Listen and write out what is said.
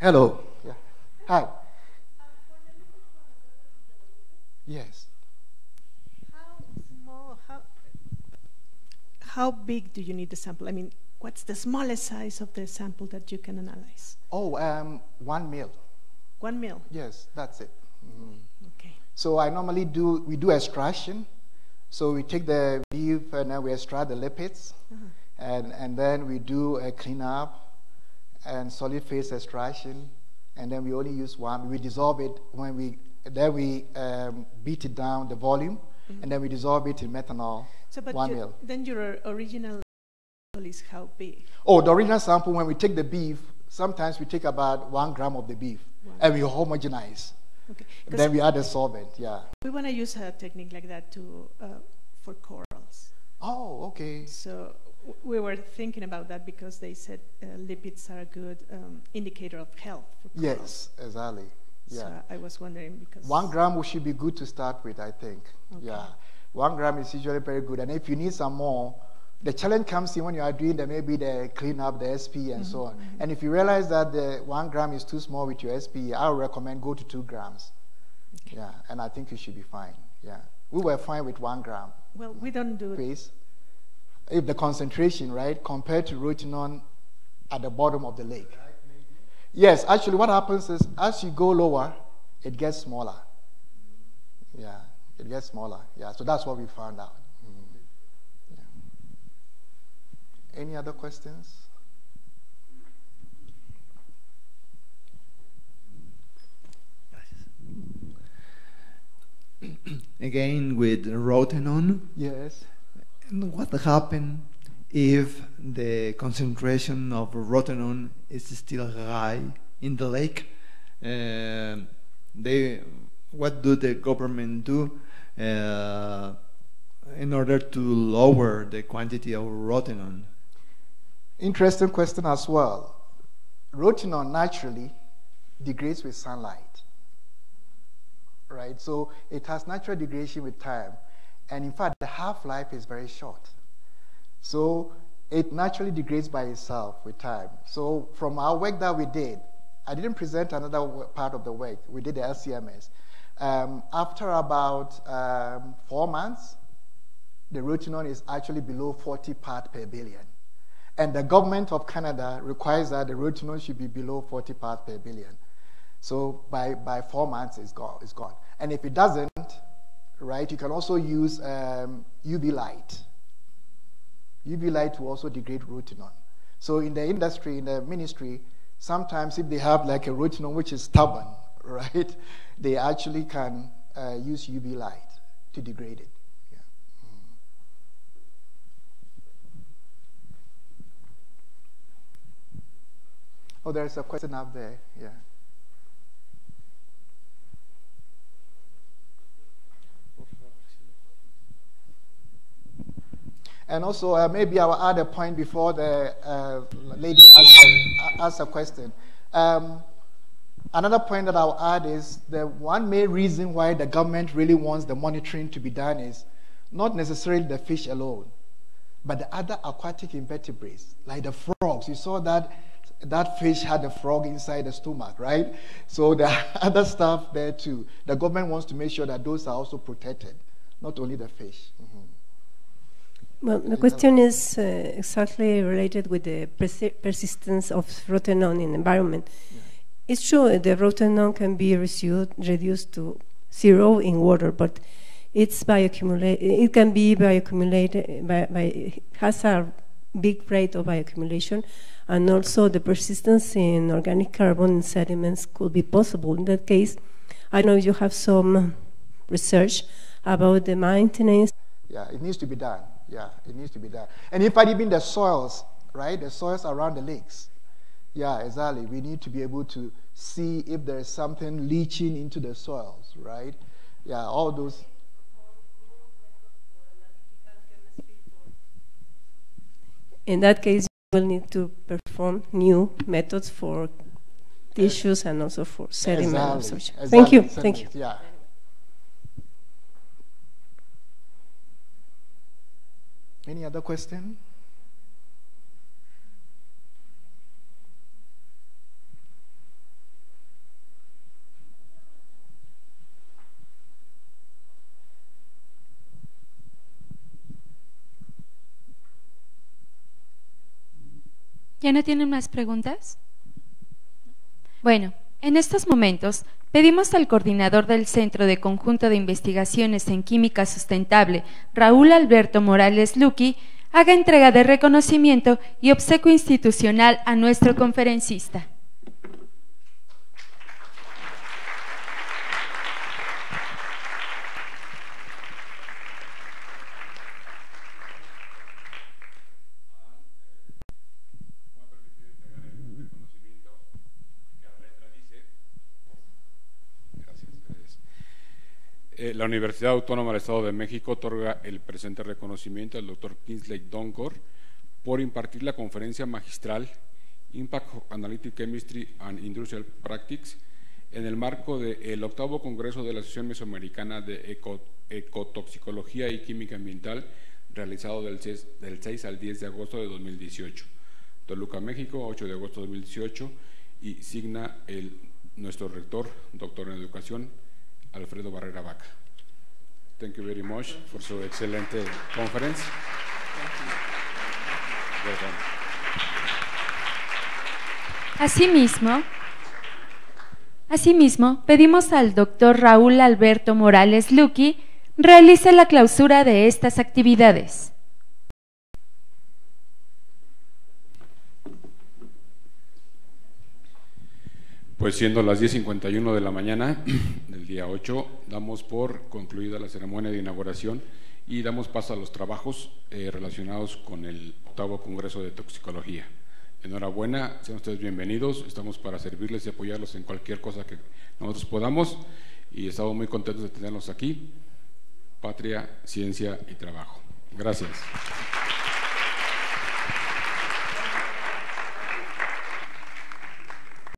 Hello. Yeah. Hi. Yes. How big do you need the sample? I mean, what's the smallest size of the sample that you can analyze? Oh, 1 mil. 1 mil? Yes, that's it. Okay. So I normally we do extraction. So we take the beef and then we extract the lipids. And then we do a cleanup and solid phase extraction. And then we only use one. We dissolve it when we beat it down, the volume, and then we dissolve it in methanol, So, but 1 mil. then your original sample is how big? Oh, the original sample, when we take the beef, sometimes we take about 1 gram of the beef, and we homogenize. Okay. Then we add a solvent, yeah. We want to use a technique like that for corals. Oh, okay. So we were thinking about that because they said lipids are a good indicator of health for corals. Yes, exactly. Yeah. So I was wondering because 1 gram should be good to start with, I think. Okay. Yeah. 1 gram is usually very good. And if you need some more, the challenge comes in when you are doing maybe the cleanup, the SP, and so on. And if you realize that the 1 gram is too small with your SP, I would recommend go to 2 grams. Okay. Yeah, and I think you should be fine. Yeah. We were fine with 1 gram. Well, we don't do Phase. If the concentration, right, compared to rotenone at the bottom of the lake. Yes, actually what happens is as you go lower, it gets smaller. Yeah, it gets smaller. Yeah, so that's what we found out. Yeah. Any other questions? Again with rotenone. Yes. And what happened if the concentration of rotenone is still high in the lake? What do the government do in order to lower the quantity of rotenone? Interesting question as well. Rotenone naturally degrades with sunlight. Right? So it has natural degradation with time. And in fact, the half-life is very short. So it naturally degrades by itself with time. So from our work that we did, I didn't present another part of the work. We did the LCMS. After about 4 months, the rotenone is actually below 40 parts per billion. And the government of Canada requires that the rotenone should be below 40 parts per billion. So by 4 months, it's gone. And if it doesn't, right, you can also use UV light. UV light will also degrade rotenone. So in the industry, in the ministry, sometimes if they have like a rotenone which is stubborn, right, they actually can use UV light to degrade it. Yeah. Oh, there's a question up there. Yeah. And also, maybe I will add a point before the lady asks a question. Another point that I'll add is the one main reason why the government really wants the monitoring to be done is not necessarily the fish alone, but the other aquatic invertebrates, like the frogs. You saw that fish had a frog inside the stomach, right? So there are other stuff there too. The government wants to make sure that those are also protected, not only the fish. Well, the question is exactly related with the persistence of rotenone in the environment. Yeah. It's true the rotenone can be reduced to 0 in water, but it's it can be bioaccumulated, has a big rate of bioaccumulation, and also the persistence in organic carbon in sediments could be possible. In that case, I know you have some research about the maintenance. Yeah, it needs to be done. Yeah, it needs to be done. And in fact, even the soils, right? The soils around the lakes. Yeah, exactly. We need to be able to see if there is something leaching into the soils, right? Yeah, all those. In that case, you will need to perform new methods for tissues and also for sediment absorption. Exactly. Thank you. Sediment, Thank you. Yeah. Any other question? ¿Ya no tienen más preguntas? Bueno, en estos momentos pedimos al coordinador del Centro de Conjunto de Investigaciones en Química Sustentable, Raúl Alberto Morales Luqui, haga entrega de reconocimiento y obsequio institucional a nuestro conferencista. La Universidad Autónoma del Estado de México otorga el presente reconocimiento al Dr. Kingsley Donkor por impartir la conferencia magistral Impact Analytic Chemistry and Industrial Practice en el marco del VIII Congreso de la Asociación Mesoamericana de Ecotoxicología y Química Ambiental, realizado del 6 al 10 de agosto de 2018. Toluca, México, 8 de agosto de 2018, y signa nuestro rector, doctor en educación, Alfredo Barrera Vaca. Thank you very much for so excellent conference. Asimismo, pedimos al doctor Raúl Alberto Morales Luqui realice la clausura de estas actividades. Pues siendo las 10:51 de la mañana del día 8, damos por concluida la ceremonia de inauguración y damos paso a los trabajos relacionados con el VIII Congreso de Toxicología. Enhorabuena, sean ustedes bienvenidos, estamos para servirles y apoyarlos en cualquier cosa que nosotros podamos, y estamos muy contentos de tenerlos aquí. Patria, ciencia y trabajo. Gracias.